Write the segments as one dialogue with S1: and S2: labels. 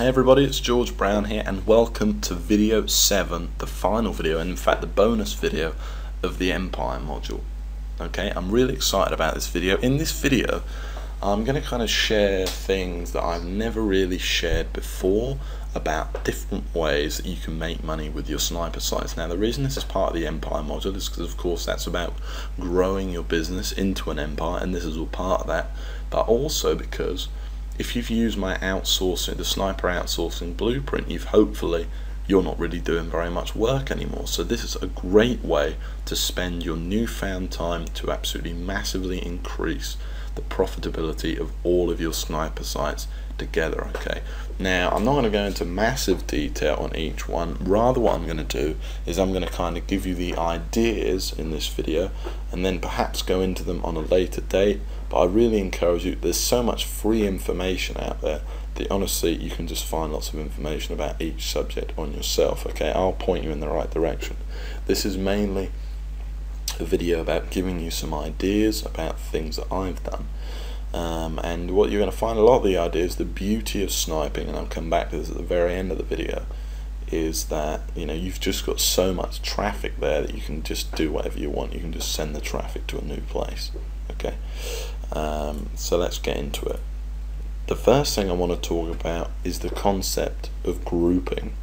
S1: Hey everybody, it's George Brown here and welcome to video 7, the final video, and in fact the bonus video of the Empire module. Okay, I'm really excited about this video. In this video I'm going to kind of share things that I've never really shared before about different ways that you can make money with your sniper sites. Now the reason this is part of the Empire module is because of course that's about growing your business into an empire, and this is all part of that, but also because if you've used my outsourcing, the sniper outsourcing blueprint, you're not really doing very much work anymore. So this is a great way to spend your newfound time to absolutely massively increase the profitability of all of your sniper sites together. Okay, now I'm not going to go into massive detail on each one. Rather what I'm going to do is I'm going to kind of give you the ideas in this video and then perhaps go into them on a later date. But I really encourage you, there's so much free information out there that honestly you can just find lots of information about each subject on yourself. Okay, I'll point you in the right direction. This is mainly a video about giving you some ideas about things that I've done. And what you're going to find, a lot of the ideas, the beauty of sniping, and I'll come back to this at the very end of the video, is that you've just got so much traffic there that you can just do whatever you want. You can just send the traffic to a new place. Okay, so let's get into it. The first thing I want to talk about is the concept of grouping.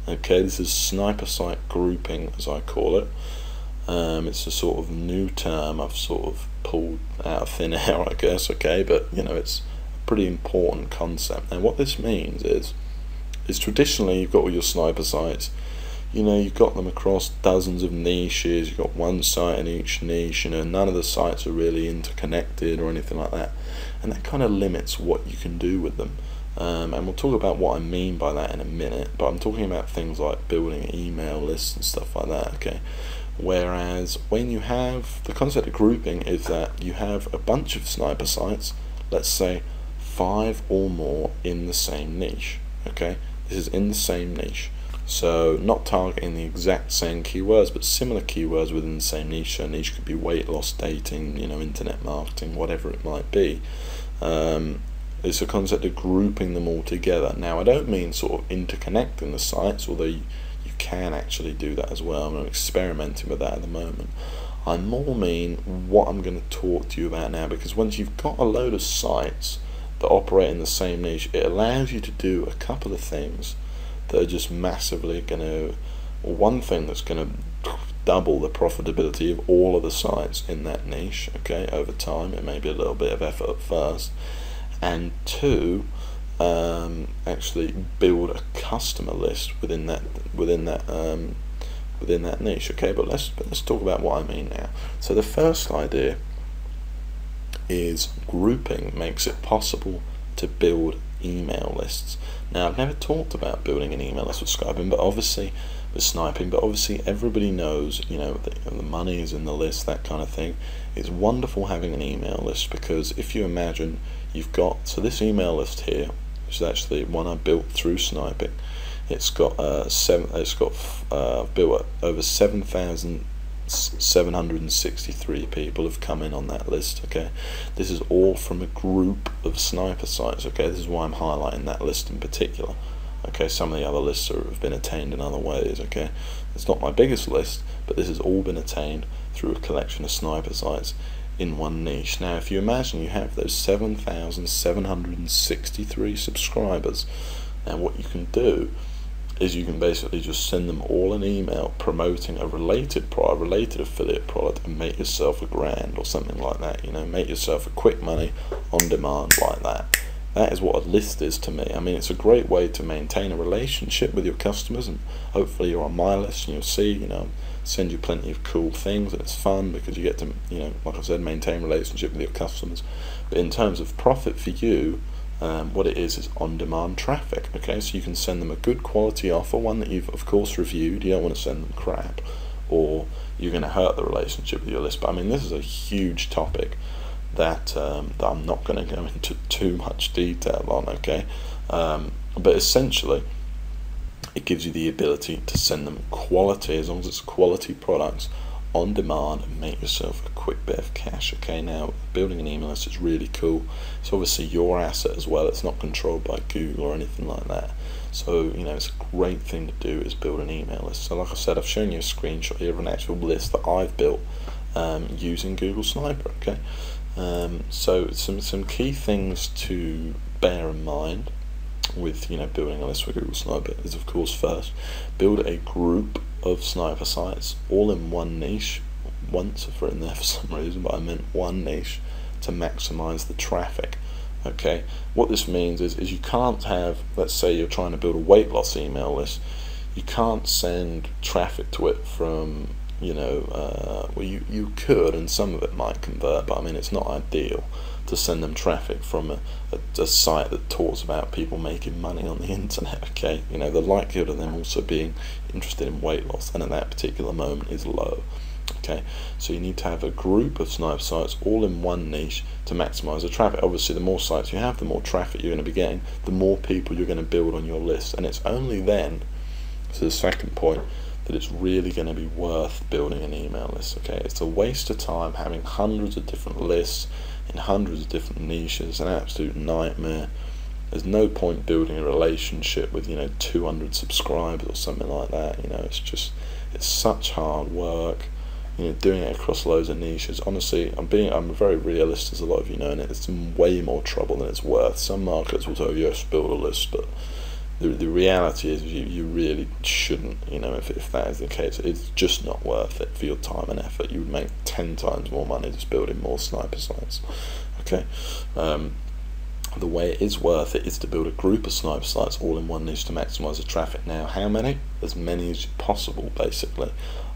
S1: Okay, this is sniper site grouping, as I call it. It's a sort of new term I've sort of pulled out of thin air, I guess. Okay, but it's a pretty important concept. And what this means is traditionally you've got all your sniper sites. You've got them across dozens of niches. You've got one site in each niche. None of the sites are really interconnected or anything like that, and that kind of limits what you can do with them. And we'll talk about what I mean by that in a minute. But I'm talking about things like building email lists and stuff like that. Okay. Whereas when you have the concept of grouping, is that you have a bunch of sniper sites, let's say 5 or more in the same niche. Okay, this is in the same niche, so not targeting the exact same keywords but similar keywords within the same niche. So niche could be weight loss, dating, internet marketing, whatever it might be. It's a concept of grouping them all together. Now I don't mean sort of interconnecting the sites, although you can actually do that as well. I'm experimenting with that at the moment. I more mean what I'm going to talk to you about now, because once you've got a load of sites that operate in the same niche, it allows you to do a couple of things that are just massively going to, one thing that's going to double the profitability of all of the sites in that niche. Okay, over time. It may be a little bit of effort at first, and two, actually build a customer list within that niche. Okay, but let's talk about what I mean now. So the first idea is grouping makes it possible to build email lists. Now I've never talked about building an email list with sniping, but obviously everybody knows the money is in the list, that kind of thing. It's wonderful having an email list, because if you imagine you've got, so this email list here, which is actually one I built through sniping, it's got built over 7,763 people have come in on that list. Okay, this is all from a group of sniper sites. Okay, this is why I'm highlighting that list in particular. Okay, some of the other lists have been attained in other ways. Okay, it's not my biggest list, but this has all been attained through a collection of sniper sites in one niche. Now if you imagine you have those 7,763 subscribers, now what you can do is you can basically just send them all an email promoting a related product, related affiliate product, and make yourself $1,000 or something like that. Make yourself a quick money on demand like that. That is what a list is to me. I mean, it's a great way to maintain a relationship with your customers, and hopefully you're on my list and you'll see, send you plenty of cool things, and it's fun because you get to, like I said, maintain a relationship with your customers. But in terms of profit for you, what it is on-demand traffic. Okay, so you can send them a good quality offer, one that you've of course reviewed. You don't want to send them crap, or you're going to hurt the relationship with your list. But I mean, this is a huge topic that I'm not going to go into too much detail on. Okay, but essentially it gives you the ability to send them quality, as long as it's quality products, on demand and make yourself a quick bit of cash. Okay, now building an email list is really cool. It's obviously your asset as well. It's not controlled by Google or anything like that. So, you know, it's a great thing to do is build an email list. So like I said, I've shown you a screenshot here of an actual list that I've built using Google Sniper. Okay, so some key things to bear in mind with, you know, building a list with Google Sniper is, of course, first, build a group of sniper sites all in one niche. Once I've written there for some reason, but I meant one niche, to maximize the traffic. Okay, what this means is you can't have, let's say you're trying to build a weight loss email list, you can't send traffic to it from, you know, well, you could, and some of it might convert, but I mean, it's not ideal to send them traffic from a site that talks about people making money on the internet. Okay, you know, the likelihood of them also being interested in weight loss, and at that particular moment, is low. Okay, so you need to have a group of sniper sites all in one niche to maximize the traffic. Obviously, the more sites you have, the more traffic you're going to be getting, the more people you're going to build on your list, and it's only then, to the second point, that it's really going to be worth building an email list. Okay, it's a waste of time having hundreds of different lists in hundreds of different niches, an absolute nightmare. There's no point building a relationship with, you know, 200 subscribers or something like that. You know, it's such hard work. You know, doing it across loads of niches. Honestly, I'm a very realist, as a lot of you know, and it's way more trouble than it's worth. Some marketers will tell you, yes, build a list, but the reality is you really shouldn't. You know, if that is the case, it's just not worth it for your time and effort. You would make 10 times more money just building more sniper sites. Okay, the way it is worth it is to build a group of sniper sites all in one niche to maximize the traffic. Now, how many? As many as possible, basically.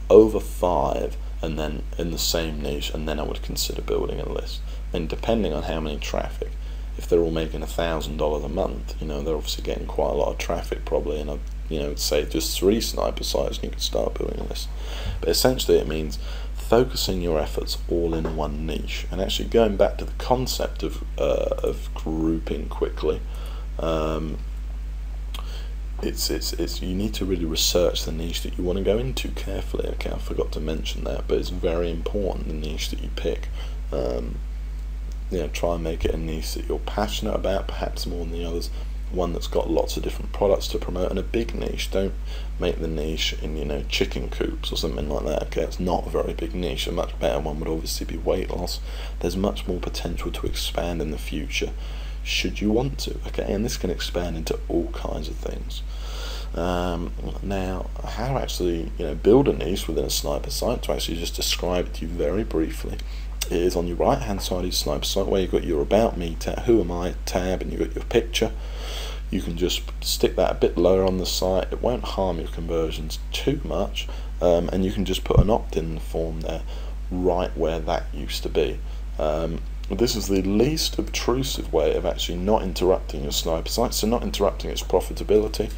S1: Over 5, and then in the same niche, and then I would consider building a list. And depending on how many traffic, if they're all making $1,000 a month, you know, they're obviously getting quite a lot of traffic probably, and I'd, you know, say just 3 sniper sites and you can start building a list. But essentially it means focusing your efforts all in one niche. And actually going back to the concept of grouping quickly, it's you need to really research the niche that you want to go into carefully. Okay, I forgot to mention that, but it's very important, the niche that you pick. You know, try and make it a niche that you're passionate about, perhaps more than the others. One that's got lots of different products to promote, and a big niche. Don't make the niche in, you know, chicken coops or something like that. Okay, it's not a very big niche. A much better one would obviously be weight loss. There's much more potential to expand in the future, should you want to. Okay, and this can expand into all kinds of things. Now, how to actually, you know, build a niche within a sniper site, to actually just describe it to you very briefly. It is on your right hand side of your sniper site, where you've got your About Me tab, Who Am I tab, and you've got your picture. You can just stick that a bit lower on the site. It won't harm your conversions too much, and you can just put an opt-in form there right where that used to be. This is the least obtrusive way of actually not interrupting your sniper site, so not interrupting its profitability.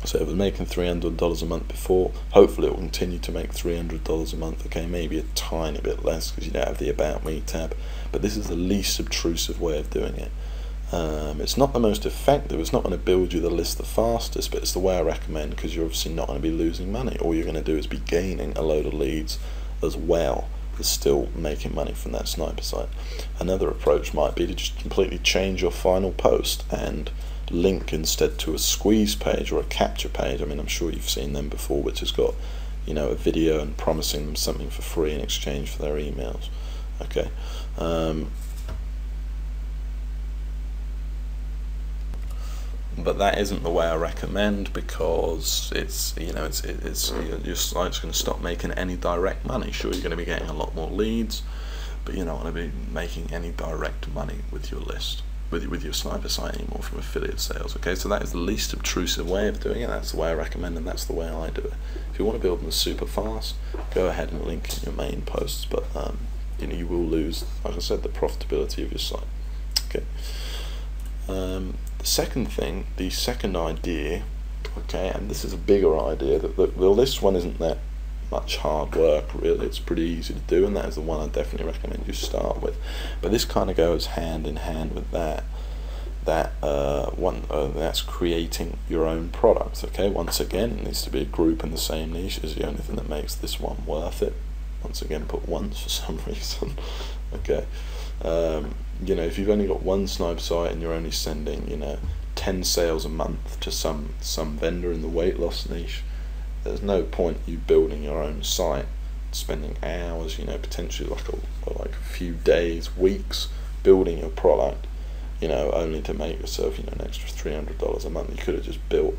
S1: So it was making $300 a month before. Hopefully it will continue to make $300 a month. Okay, maybe a tiny bit less because you don't have the About Me tab, but this is the least obtrusive way of doing it. It's not the most effective. It's not going to build you the list the fastest, but it's the way I recommend, because you're obviously not going to be losing money. All you're going to do is be gaining a load of leads as well as still making money from that sniper site. Another approach might be to just completely change your final post and link instead to a squeeze page or a capture page. I mean, I'm sure you've seen them before, which has got, you know, a video and promising them something for free in exchange for their emails. Okay, but that isn't the way I recommend, because it's, you know, it's your site's going to stop making any direct money. Sure, you're going to be getting a lot more leads, but you're not going to be making any direct money with your list, with your sniper site anymore from affiliate sales. Okay, so that is the least obtrusive way of doing it. That's the way I recommend, and that's the way I do it. If you want to build them super fast, go ahead and link in your main posts, but you know, you will lose, like I said, the profitability of your site. Okay. The second thing, the second idea, okay, and this is a bigger idea, that the list one isn't that much hard work really, it's pretty easy to do, and that is the one I definitely recommend you start with. But this kind of goes hand in hand with that. that that's creating your own product. Okay, once again, it needs to be a group in the same niche is the only thing that makes this one worth it. Once again, put once for some reason. Okay, you know, if you've only got one snipe site and you're only sending, you know, 10 sales a month to some vendor in the weight loss niche, there's no point you building your own site, spending hours, you know, potentially like a few days, weeks building your product, you know, only to make yourself, you know, an extra $300 a month. You could have just built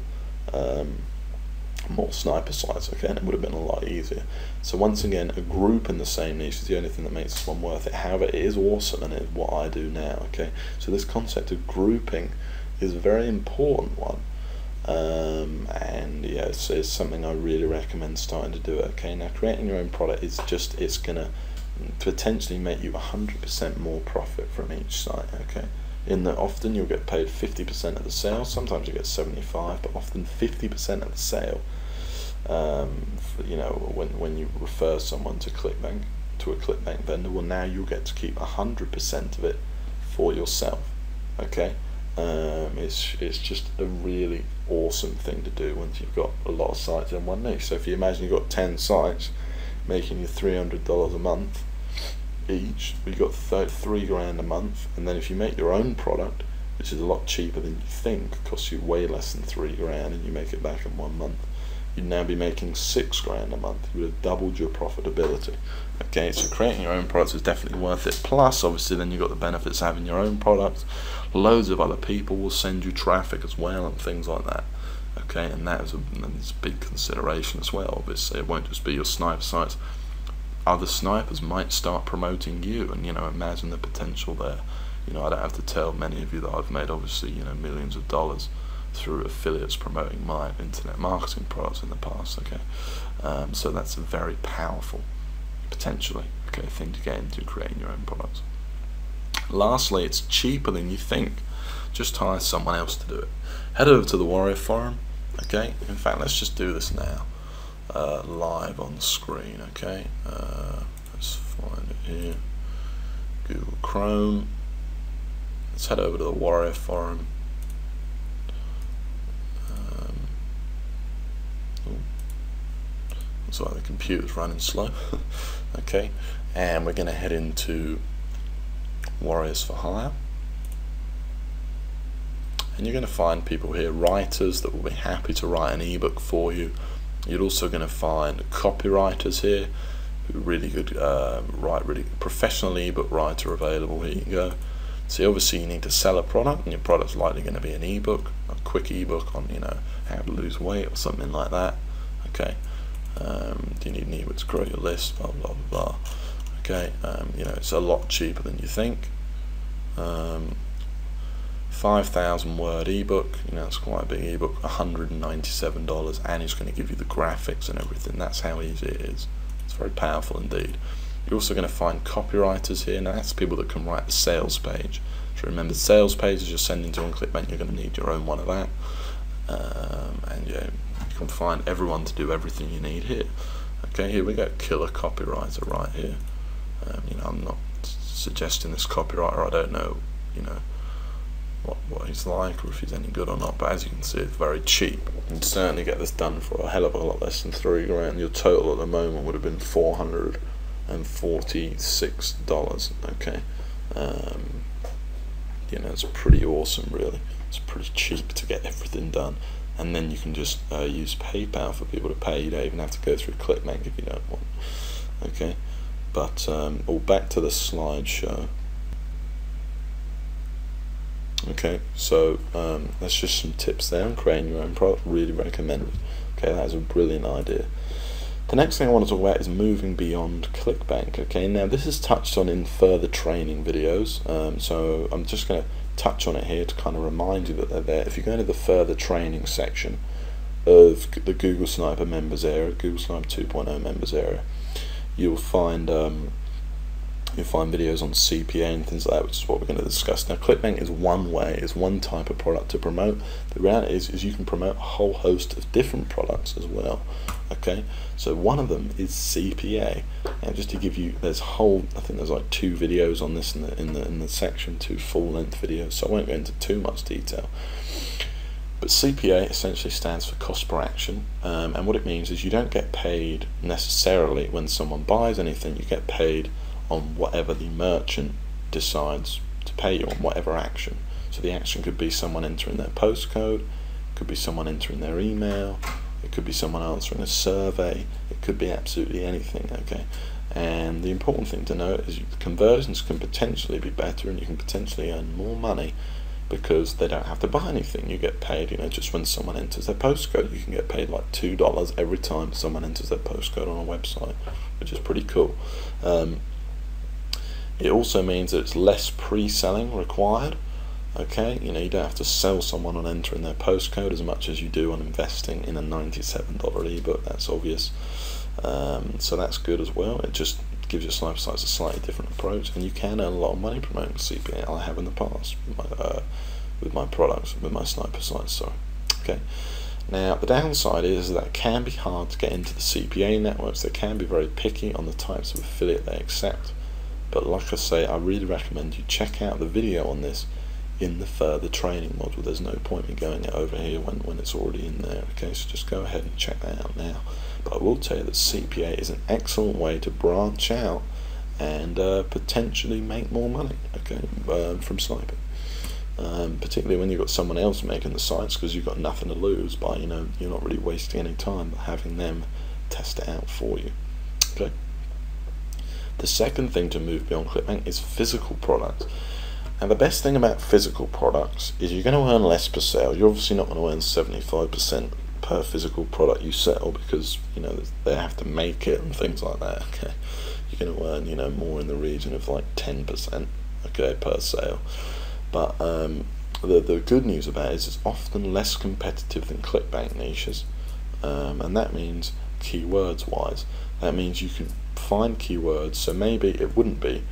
S1: more sniper sites, okay, and it would have been a lot easier. So once again, a group in the same niche is the only thing that makes this one worth it. However, it is awesome, and it is what I do now. Okay, so this concept of grouping is a very important one, and yeah, it's something I really recommend starting to do. Okay, now creating your own product is just, it's gonna potentially make you 100% more profit from each site. Okay, in that often you'll get paid 50% of the sale, sometimes you get 75, but often 50% of the sale. You know, when you refer someone to ClickBank, to a ClickBank vendor, well, now you'll get to keep 100% of it for yourself. Okay, it's just a really awesome thing to do once you've got a lot of sites in one niche. So if you imagine you've got 10 sites making you $300 a month each, you got $3 grand a month, and then if you make your own product, which is a lot cheaper than you think, costs you way less than $3 grand, and you make it back in 1 month, you'd now be making $6 grand a month. You would have doubled your profitability. Okay, so creating your own products is definitely worth it. Plus, obviously, then you've got the benefits of having your own products. Loads of other people will send you traffic as well and things like that. Okay, and that is a big consideration as well. Obviously, it won't just be your sniper sites. Other snipers might start promoting you, and you know, imagine the potential there. You know, I don't have to tell many of you that I've made, obviously, you know, millions of dollars through affiliates promoting my internet marketing products in the past. Okay, so that's a very powerful, potentially, okay, thing to get into creating your own products. Lastly, it's cheaper than you think. Just hire someone else to do it. Head over to the Warrior Forum. Okay, in fact, let's just do this now, live on the screen. Okay, let's find it here. Google Chrome. Let's head over to the Warrior Forum. Looks like the computer's running slow. Okay, and we're going to head into Warriors for Hire, and you're going to find people here, writers that will be happy to write an ebook for you. You're also going to find copywriters here who really good, write really professional ebook writer available. Here you go. So obviously you need to sell a product, and your product's likely going to be an ebook, a quick ebook on, you know, how to lose weight or something like that. Okay, do you need an ebook to grow your list? Blah blah blah. Okay, you know, it's a lot cheaper than you think. 5,000 word ebook, you know, it's quite a big ebook, $197, and it's going to give you the graphics and everything. That's how easy it is. It's very powerful indeed. You're also going to find copywriters here. Now that's people that can write the sales page. So remember, the sales pages you're sending to on ClickBank, you're going to need your own one of that. And yeah, you can find everyone to do everything you need here. Okay, here we go, killer copywriter right here. You know, I'm not suggesting this copywriter, I don't know, you know, what he's like or if he's any good or not, but as you can see, it's very cheap. You can certainly get this done for a hell of a lot less than $3 grand. Your total at the moment would have been $446. Okay, you know, it's pretty awesome, really. It's pretty cheap to get everything done, and then you can just use PayPal for people to pay. You don't even have to go through ClickBank if you don't want. Okay, but back to the slideshow. Okay, so that's just some tips there on creating your own product. Really recommend it. Okay, that is a brilliant idea. The next thing I want to talk about is moving beyond ClickBank. Okay, now this is touched on in further training videos, so I'm just going to touch on it here to kind of remind you that they're there. If you go to the further training section of the Google Sniper members area, Google Sniper 2.0 members area, you'll find You'll find videos on CPA and things like that, which is what we're going to discuss. Now, ClickBank is one way, is one type of product to promote. The reality is you can promote a whole host of different products as well. Okay, so one of them is CPA, and just to give you, I think there's like 2 videos on this in the section, 2 full-length videos, so I won't go into too much detail. But CPA essentially stands for cost per action, and what it means is you don't get paid necessarily when someone buys anything. You get paid on whatever the merchant decides to pay you on, whatever action. So the action could be someone entering their postcode, could be someone entering their email, it could be someone answering a survey, it could be absolutely anything, okay? And the important thing to note is the conversions can potentially be better, and you can potentially earn more money because they don't have to buy anything. You get paid, just when someone enters their postcode, you can get paid like $2 every time someone enters their postcode on a website, which is pretty cool. It also means that it's less pre-selling required. Okay, you don't have to sell someone on entering their postcode as much as you do on investing in a $97 ebook. That's obvious. So that's good as well. It just gives your sniper sites a slightly different approach, and you can earn a lot of money promoting CPA. I have in the past with my products, with my sniper sites. Sorry. Okay. Now the downside is that it can be hard to get into the CPA networks. They can be very picky on the types of affiliate they accept. But like I say, I really recommend you check out the video on this in the further training module. There's no point in going it over here when it's already in there. Okay, so just go ahead and check that out now. But I will tell you that CPA is an excellent way to branch out and potentially make more money, okay, from sniping. Particularly when you've got someone else making the sites, because you've got nothing to lose by, you're not really wasting any time by having them test it out for you. Okay. The second thing to move beyond ClickBank is physical products. And the best thing about physical products is you're going to earn less per sale. You're obviously not going to earn 75% per physical product you sell, because they have to make it and things like that. Okay, you're going to earn more in the region of like 10%, okay, per sale. But the good news about it is it's often less competitive than ClickBank niches, and that means keywords wise. That means you can find keywords. So maybe it wouldn't be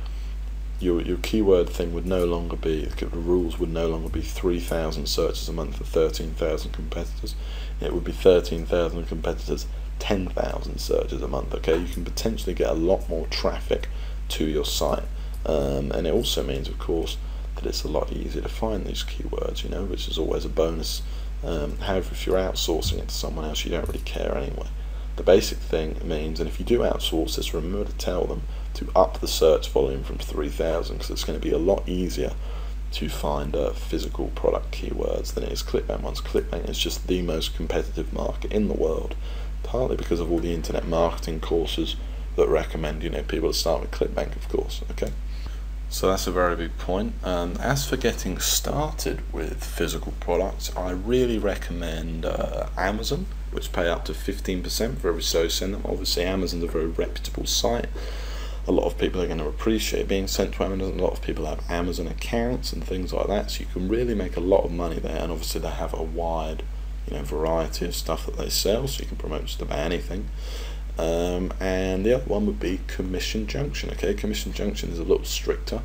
S1: your keyword thing would no longer be, the rules would no longer be 3,000 searches a month for 13,000 competitors. It would be 13,000 competitors, 10,000 searches a month. Okay, you can potentially get a lot more traffic to your site, and it also means, of course, that it's a lot easier to find these keywords, which is always a bonus. However, if you're outsourcing it to someone else, you don't really care anyway. The basic thing means, and if you do outsource this, remember to tell them to up the search volume from 3,000, because it's going to be a lot easier to find physical product keywords than it is ClickBank ones. ClickBank is just the most competitive market in the world, partly because of all the internet marketing courses that recommend people to start with ClickBank, of course. Okay, so that's a very big point. As for getting started with physical products, I really recommend Amazon, which pay up to 15% for every sale you send them. Obviously, Amazon's a very reputable site. A lot of people are going to appreciate being sent to Amazon. A lot of people have Amazon accounts and things like that, so you can really make a lot of money there. And obviously, they have a wide, variety of stuff that they sell, so you can promote just about anything. And the other one would be Commission Junction. Okay, Commission Junction is a little stricter,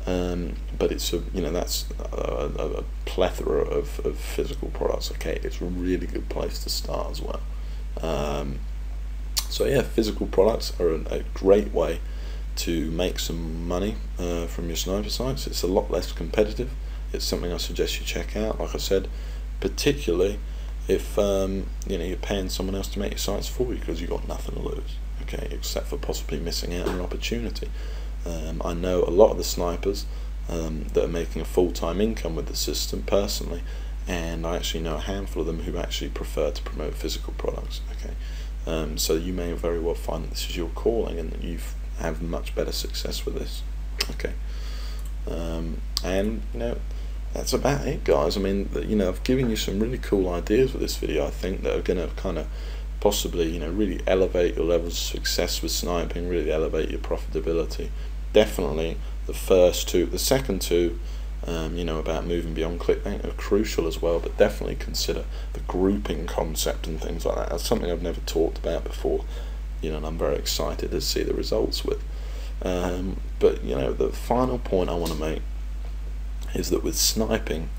S1: but it's that's a plethora of physical products. Okay, it's a really good place to start as well. So yeah, physical products are a great way to make some money from your sniper sites. It's a lot less competitive. It's something I suggest you check out. Like I said, particularly if you're paying someone else to make your sites for you, because you've got nothing to lose, okay, except for possibly missing out on an opportunity. I know a lot of the snipers that are making a full-time income with the system personally, and I actually know a handful of them who actually prefer to promote physical products. Okay, so you may very well find that this is your calling and that you have much better success with this. Okay, and that's about it, guys. I mean, I've given you some really cool ideas with this video, I think, that are going to kind of possibly, really elevate your levels of success with sniping, really elevate your profitability. Definitely the first two. The second two, about moving beyond ClickBank, are crucial as well, but definitely consider the grouping concept and things like that. That's something I've never talked about before, and I'm very excited to see the results with. But you know, the final point I want to make is that with sniping,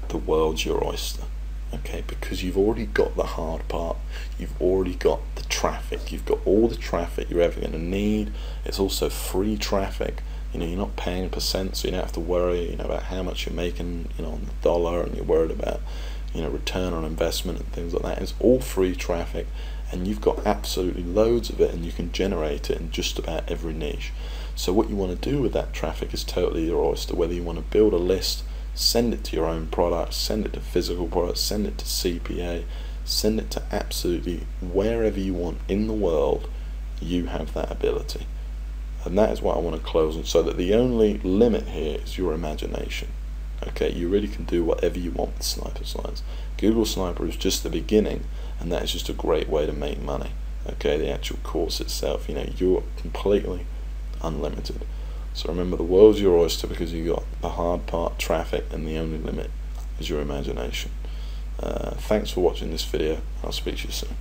S1: the world's your oyster. Okay, because you've already got the hard part, you've already got the traffic, you've got all the traffic you're ever going to need. It's also free traffic. You know, you're not paying percent, so you don't have to worry, you know, about how much you're making, you know, on the dollar, and you're worried about, you know, return on investment and things like that. It's all free traffic, and you've got absolutely loads of it, and you can generate it in just about every niche. So what you want to do with that traffic is totally your oyster. Whether you want to build a list, send it to your own products, send it to physical products, send it to CPA, send it to absolutely wherever you want in the world, you have that ability. And that is what I want to close on, so that the only limit here is your imagination. Okay, you really can do whatever you want with Sniper Slides. Google Sniper is just the beginning, and that is just a great way to make money. Okay, the actual course itself, you know, you're completely unlimited. So remember, the world's your oyster because you got the hard part, traffic, and the only limit is your imagination. Thanks for watching this video. I'll speak to you soon.